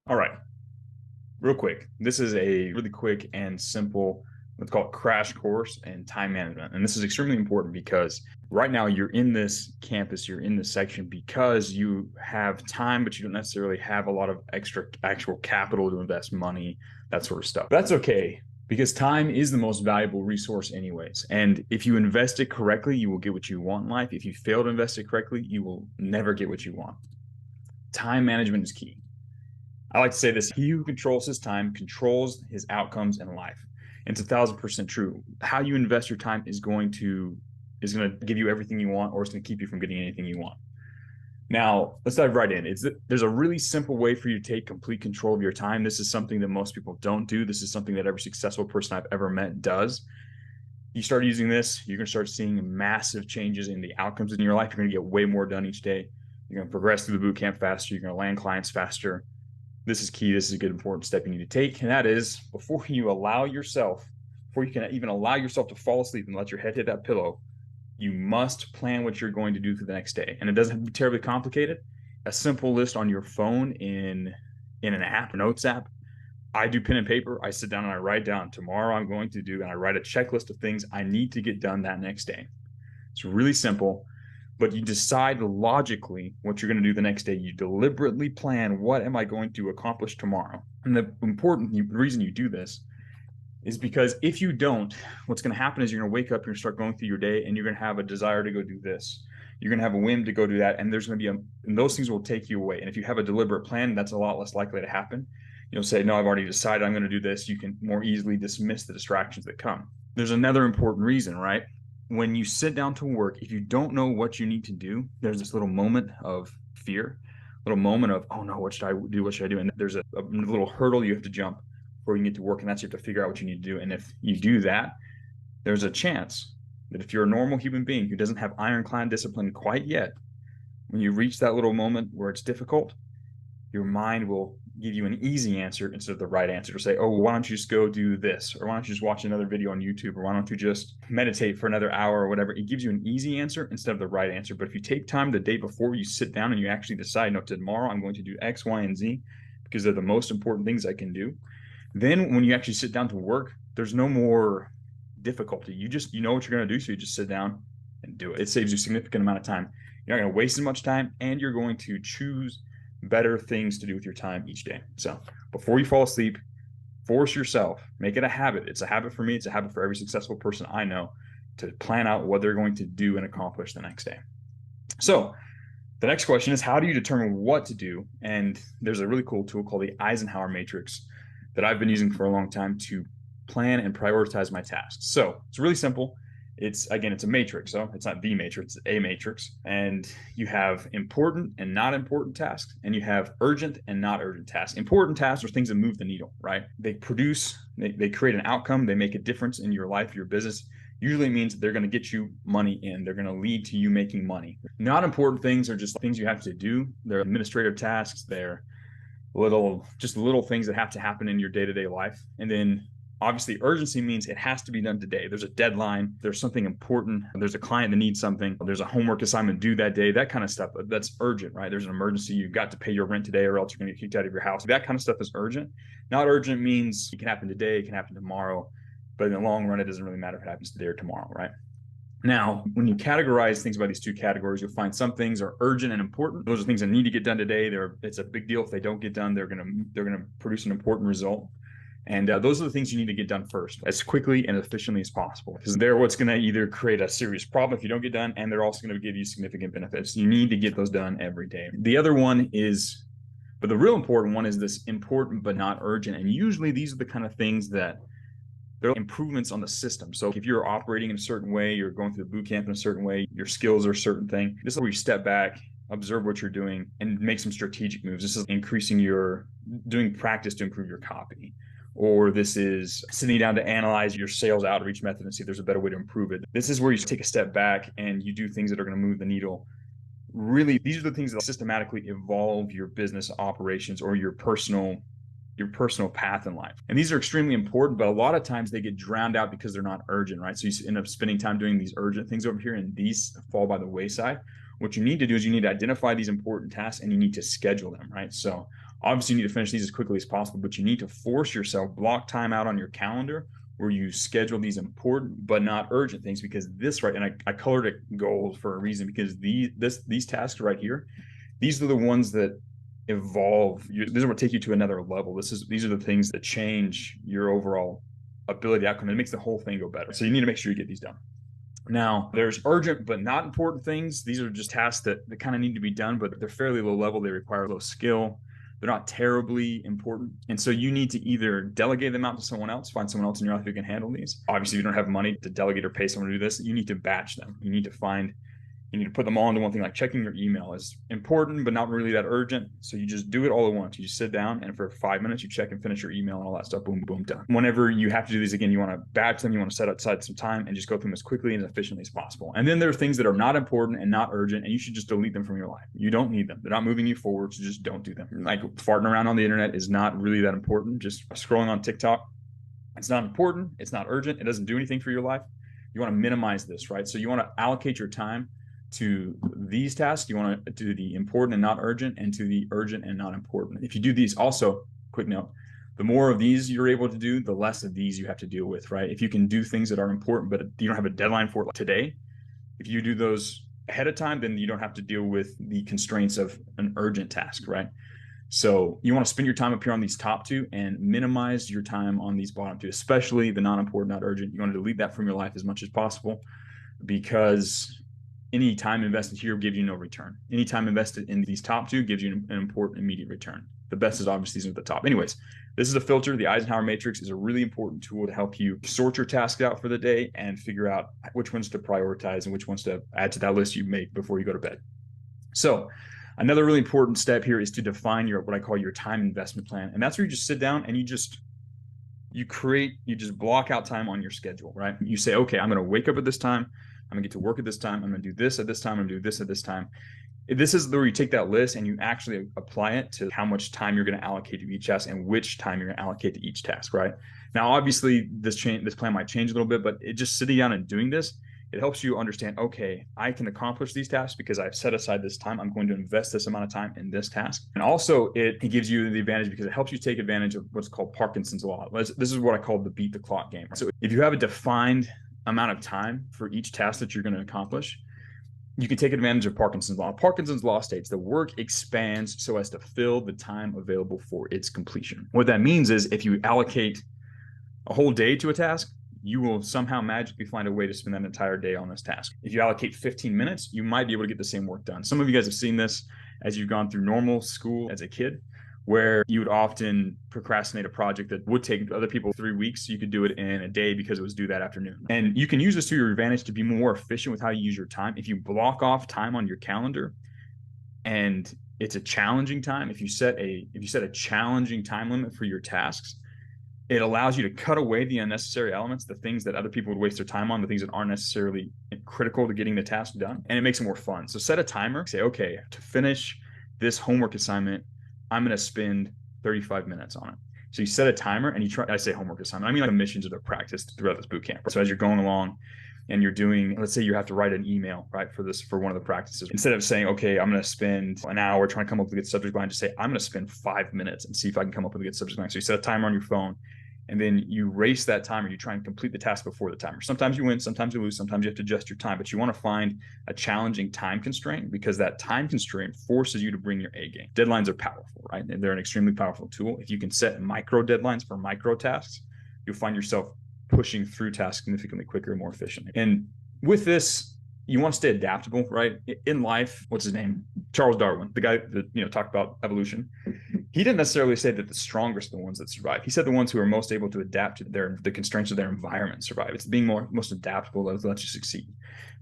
All right, real quick. This is a really quick and simple, let's call it crash course in time management. And this is extremely important because right now you're in this campus, you're in this section because you have time, but you don't necessarily have a lot of extra actual capital to invest money, that sort of stuff. That's okay because time is the most valuable resource anyways. And if you invest it correctly, you will get what you want in life. If you fail to invest it correctly, you will never get what you want. Time management is key. I like to say this: he who controls his time controls his outcomes in life. And it's 1,000% true. How you invest your time is going to give you everything you want, or it's going to keep you from getting anything you want. Now, let's dive right in. There's a really simple way for you to take complete control of your time. This is something that most people don't do. This is something that every successful person I've ever met does. You start using this, you're going to start seeing massive changes in the outcomes in your life. You're going to get way more done each day. You're going to progress through the boot camp faster. You're going to land clients faster. This is key. This is a good important step you need to take. And that is before you can even allow yourself to fall asleep and let your head hit that pillow, you must plan what you're going to do for the next day. And it doesn't have to be terribly complicated. A simple list on your phone in an app, notes app. I do pen and paper. I sit down and I write down tomorrow I'm going to do, and I write a checklist of things I need to get done that next day. It's really simple, but you decide logically what you're going to do the next day. You deliberately plan, what am I going to accomplish tomorrow? And the reason you do this is because if you don't, what's going to happen is you're going to wake up, you're going to start going through your day, and you're going to have a desire to go do this. You're going to have a whim to go do that, and there's going to be and those things will take you away. And if you have a deliberate plan, that's a lot less likely to happen. You'll say, no, I've already decided I'm going to do this. You can more easily dismiss the distractions that come. There's another important reason, right? When you sit down to work, if you don't know what you need to do, there's this little moment of fear, little moment of, oh no, what should I do? What should I do? And there's a little hurdle you have to jump before you can get to work. And that's you have to figure out what you need to do. And if you do that, there's a chance that if you're a normal human being who doesn't have ironclad discipline quite yet, when you reach that little moment where it's difficult, your mind will give you an easy answer instead of the right answer, to say, oh, why don't you just go do this? Or why don't you just watch another video on YouTube? Or why don't you just meditate for another hour or whatever? It gives you an easy answer instead of the right answer. But if you take time the day before, you sit down and you actually decide, no, tomorrow I'm going to do X, Y, and Z because they're the most important things I can do. Then when you actually sit down to work, there's no more difficulty. You know what you're going to do. So you just sit down and do it. It saves you a significant amount of time. You're not going to waste as much time, and you're going to choose better things to do with your time each day. So before you fall asleep, force yourself, make it a habit. It's a habit for me. It's a habit for every successful person I know, to plan out what they're going to do and accomplish the next day. So the next question is, how do you determine what to do? And there's a really cool tool called the Eisenhower Matrix that I've been using for a long time to plan and prioritize my tasks. So it's really simple. It's a matrix. So it's not the matrix, it's a matrix. And you have important and not important tasks, and you have urgent and not urgent tasks. Important tasks are things that move the needle, right? They create an outcome. They make a difference in your life, your business. Usually means they're going to get you money in. They're going to lead to you making money. Not important things are just things you have to do. They're administrative tasks. They're little things that have to happen in your day-to-day life. And then obviously, urgency means it has to be done today. There's a deadline. There's something important. There's a client that needs something. There's a homework assignment due that day, that kind of stuff. That's urgent, right? There's an emergency. You've got to pay your rent today or else you're going to get kicked out of your house. That kind of stuff is urgent. Not urgent means it can happen today, it can happen tomorrow. But in the long run, it doesn't really matter if it happens today or tomorrow, right? Now, when you categorize things by these two categories, you'll find some things are urgent and important. Those are things that need to get done today. It's a big deal if they don't get done. They're gonna produce an important result. And those are the things you need to get done first, as quickly and efficiently as possible, because they're what's going to either create a serious problem if you don't get done, and they're also going to give you significant benefits. You need to get those done every day. The other one is, but the real important one is this important but not urgent. And usually these are the kind of things that they're improvements on the system. So if you're operating in a certain way, you're going through the boot camp in a certain way, your skills are a certain thing. This is where you step back, observe what you're doing, and make some strategic moves. This is doing practice to improve your copy. Or this is sitting down to analyze your sales outreach method and see if there's a better way to improve it. This is where you take a step back and you do things that are going to move the needle. Really, these are the things that systematically evolve your business operations or your personal path in life. And these are extremely important, but a lot of times they get drowned out because they're not urgent, right? So you end up spending time doing these urgent things over here, and these fall by the wayside. What you need to do is you need to identify these important tasks and you need to schedule them, right? So Obviously, you need to finish these as quickly as possible, but you need to force yourself, block time out on your calendar where you schedule these important but not urgent things, because this, right, and I colored it gold for a reason, because these tasks right here, these are the ones that evolve. These are what take you to another level. These are the things that change your overall ability outcome. It makes the whole thing go better. So you need to make sure you get these done. Now, there's urgent but not important things. These are just tasks that kind of need to be done, but they're fairly low level. They require low skill. They're not terribly important. And so you need to either delegate them out to someone else, find someone else in your life who can handle these. Obviously, if you don't have money to delegate or pay someone to do this, you need to batch them. You need to put them all into one thing. Like checking your email is important, but not really that urgent. So you just do it all at once. You just sit down and for 5 minutes, you check and finish your email and all that stuff. Boom, boom, done. Whenever you have to do these again, you want to batch them. You want to set aside some time and just go through them as quickly and as efficiently as possible. And then there are things that are not important and not urgent, and you should just delete them from your life. You don't need them. They're not moving you forward. So just don't do them. Like farting around on the internet is not really that important. Just scrolling on TikTok, it's not important. It's not urgent. It doesn't do anything for your life. You want to minimize this, right? So you want to allocate your time to these tasks. You want to do the important and not urgent, and to the urgent and not important. If you do these, also, quick note, the more of these you're able to do, the less of these you have to deal with, right? If you can do things that are important, but you don't have a deadline for it today, if you do those ahead of time, then you don't have to deal with the constraints of an urgent task, right? So you want to spend your time up here on these top two and minimize your time on these bottom two, especially the non-important, not urgent. You want to delete that from your life as much as possible, because any time invested here gives you no return. Any time invested in these top two gives you an important immediate return. The best is obviously these at the top. Anyways, this is a filter. The Eisenhower matrix is a really important tool to help you sort your tasks out for the day and figure out which ones to prioritize and which ones to add to that list you make before you go to bed. So another really important step here is to define what I call your time investment plan. And that's where you just sit down and you just block out time on your schedule, right? You say, okay, I'm going to wake up at this time. I'm gonna get to work at this time. I'm gonna do this at this time. I'm gonna do this at this time. This is where you take that list and you actually apply it to how much time you're gonna allocate to each task and which time you're gonna allocate to each task, right? Now, obviously, this plan might change a little bit, but just sitting down and doing this, it helps you understand, okay, I can accomplish these tasks because I've set aside this time. I'm going to invest this amount of time in this task. And also, it gives you the advantage because it helps you take advantage of what's called Parkinson's law. This is what I call the beat the clock game. So if you have a defined amount of time for each task that you're going to accomplish, you can take advantage of Parkinson's law. Parkinson's law states the work expands so as to fill the time available for its completion. What that means is if you allocate a whole day to a task, you will somehow magically find a way to spend that entire day on this task. If you allocate 15 minutes, you might be able to get the same work done. Some of you guys have seen this as you've gone through normal school as a kid, where you would often procrastinate a project that would take other people 3 weeks. You could do it in a day because it was due that afternoon. And you can use this to your advantage to be more efficient with how you use your time. If you block off time on your calendar and it's a challenging time, if you set a challenging time limit for your tasks, it allows you to cut away the unnecessary elements, the things that other people would waste their time on, the things that aren't necessarily critical to getting the task done, and it makes it more fun. So set a timer, say, okay, to finish this homework assignment, I'm going to spend 35 minutes on it. So you set a timer and I say homework assignment, I mean like missions or the practice throughout this boot camp. So as you're going along and you're doing, let's say you have to write an email, right, for one of the practices. Instead of saying, okay, I'm going to spend an hour trying to come up with a good subject line, just say, I'm going to spend 5 minutes and see if I can come up with a good subject line. So you set a timer on your phone, and then you race that timer. You try and complete the task before the timer. Sometimes you win, sometimes you lose, sometimes you have to adjust your time, but you want to find a challenging time constraint because that time constraint forces you to bring your A game. Deadlines are powerful, right? They're an extremely powerful tool. If you can set micro deadlines for micro tasks, you'll find yourself pushing through tasks significantly quicker and more efficiently. And with this, you want to stay adaptable, right? In life, what's his name? Charles Darwin, the guy that talked about evolution. He didn't necessarily say that the strongest are the ones that survive. He said the ones who are most able to adapt to the constraints of their environment survive. It's being most adaptable that lets you succeed.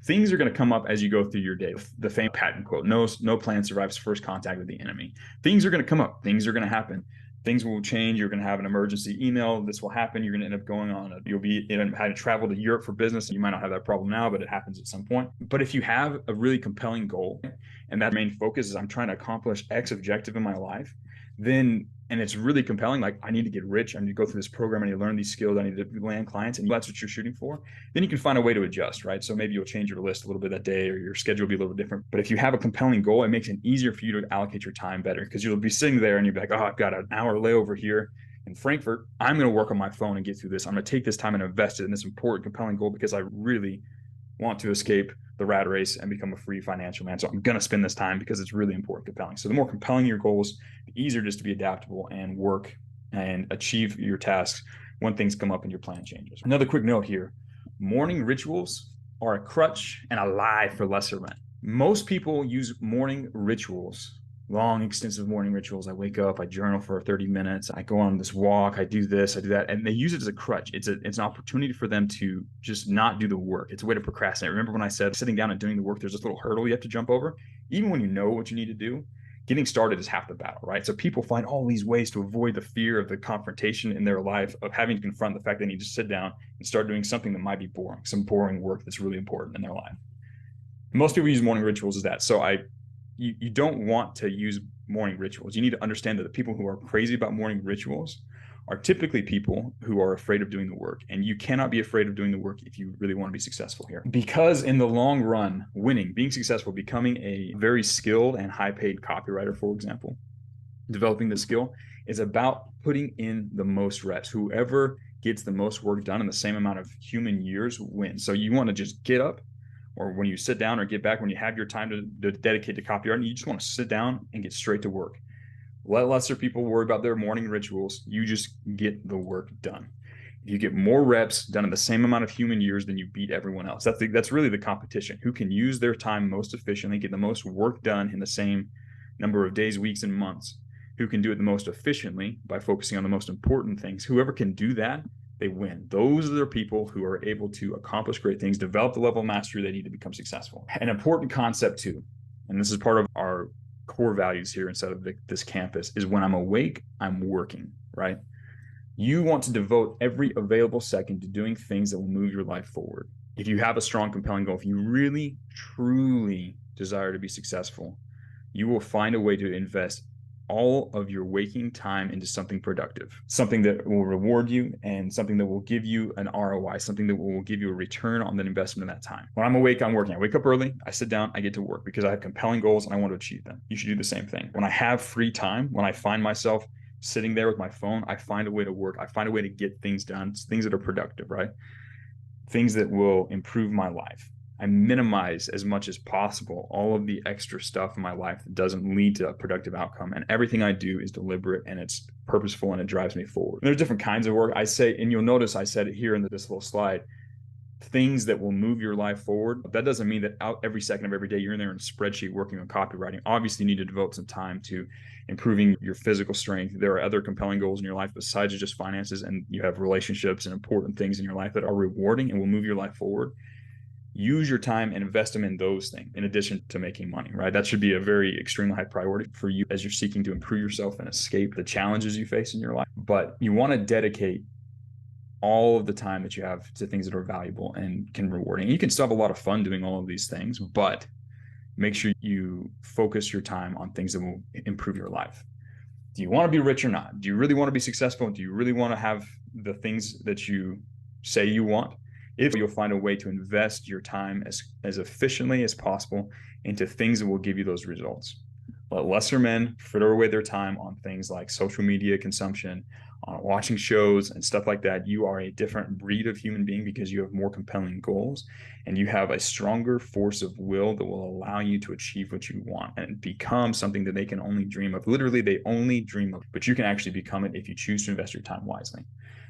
Things are going to come up as you go through your day. The famous Patton quote: "No plan survives first contact with the enemy." Things are going to come up. Things are going to happen. Things will change. You're going to have an emergency email. This will happen. You're going to end up going on. You'll be having to travel to Europe for business. You might not have that problem now, but it happens at some point. But if you have a really compelling goal and that main focus is I'm trying to accomplish X objective in my life, then and it's really compelling, like I need to get rich, I need to go through this program, I need to learn these skills, I need to land clients, and that's what you're shooting for, then you can find a way to adjust, right? So maybe you'll change your list a little bit that day, or your schedule will be a little different. But if you have a compelling goal, it makes it easier for you to allocate your time better, because you'll be sitting there and you'll be like, oh, I've got an hour layover here in Frankfurt. I'm going to work on my phone and get through this. I'm going to take this time and invest it in this important, compelling goal because I really want to escape the rat race and become a free financial man. So I'm going to spend this time because it's really important, compelling. So the more compelling your goals, the easier it is to be adaptable and work and achieve your tasks when things come up and your plan changes. Another quick note here: morning rituals are a crutch and a lie for lesser men. Most people use morning rituals, long, extensive morning rituals. I wake up, I journal for 30 minutes, I go on this walk, I do this, I do that, and they use it as a crutch. It's an opportunity for them to just not do the work. It's a way to procrastinate. Remember when I said sitting down and doing the work, there's this little hurdle you have to jump over? Even when you know what you need to do, getting started is half the battle, right? So people find all these ways to avoid the fear of the confrontation in their life of having to confront the fact they need to sit down and start doing something that might be boring, some boring work that's really important in their life. Most people use morning rituals as that. So you don't want to use morning rituals. You need to understand that the people who are crazy about morning rituals are typically people who are afraid of doing the work. And you cannot be afraid of doing the work if you really want to be successful here. Because in the long run, winning, being successful, becoming a very skilled and high-paid copywriter, for example, developing the skill is about putting in the most reps. Whoever gets the most work done in the same amount of human years wins. So you want to just get up, or when you sit down or get back, when you have your time to dedicate to copywriting, you just want to sit down and get straight to work. Let lesser people worry about their morning rituals. You just get the work done. If you get more reps done in the same amount of human years, then you beat everyone else. That's really the competition. Who can use their time most efficiently, get the most work done in the same number of days, weeks, and months? Who can do it the most efficiently by focusing on the most important things? Whoever can do that, they win. Those are the people who are able to accomplish great things, develop the level of mastery they need to become successful. An important concept too, and this is part of our core values here inside of this campus, is when I'm awake, I'm working, right? You want to devote every available second to doing things that will move your life forward. If you have a strong, compelling goal, if you really, truly desire to be successful, you will find a way to invest all of your waking time into something productive, something that will reward you and something that will give you an ROI, something that will give you a return on that investment of that time. When I'm awake, I'm working. I wake up early, I sit down, I get to work because I have compelling goals and I want to achieve them. You should do the same thing. When I have free time, when I find myself sitting there with my phone, I find a way to work. I find a way to get things done, things that are productive, right? Things that will improve my life. I minimize as much as possible all of the extra stuff in my life that doesn't lead to a productive outcome. And everything I do is deliberate and it's purposeful and it drives me forward. And there's different kinds of work. I say, and you'll notice I said it here in this little slide, things that will move your life forward. That doesn't mean that out every second of every day you're in there in a spreadsheet working on copywriting. Obviously, you need to devote some time to improving your physical strength. There are other compelling goals in your life besides just finances, and you have relationships and important things in your life that are rewarding and will move your life forward. Use your time and invest them in those things in addition to making money, right? That should be a very extremely high priority for you as you're seeking to improve yourself and escape the challenges you face in your life. But you want to dedicate all of the time that you have to things that are valuable and can reward. And you can still have a lot of fun doing all of these things, but make sure you focus your time on things that will improve your life. Do you want to be rich or not? Do you really want to be successful? Do you really want to have the things that you say you want? If you'll find a way to invest your time as efficiently as possible into things that will give you those results. Let lesser men fritter away their time on things like social media consumption, on watching shows and stuff like that. You are a different breed of human being because you have more compelling goals and you have a stronger force of will that will allow you to achieve what you want and become something that they can only dream of. Literally, they only dream of, but you can actually become it if you choose to invest your time wisely.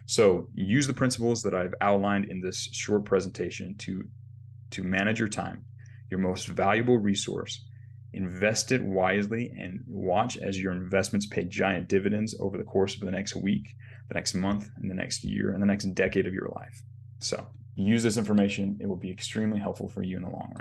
So use the principles that I've outlined in this short presentation to manage your time, your most valuable resource. Invest it wisely and watch as your investments pay giant dividends over the course of the next week, the next month, and the next year, and the next decade of your life. So use this information. It will be extremely helpful for you in the long run.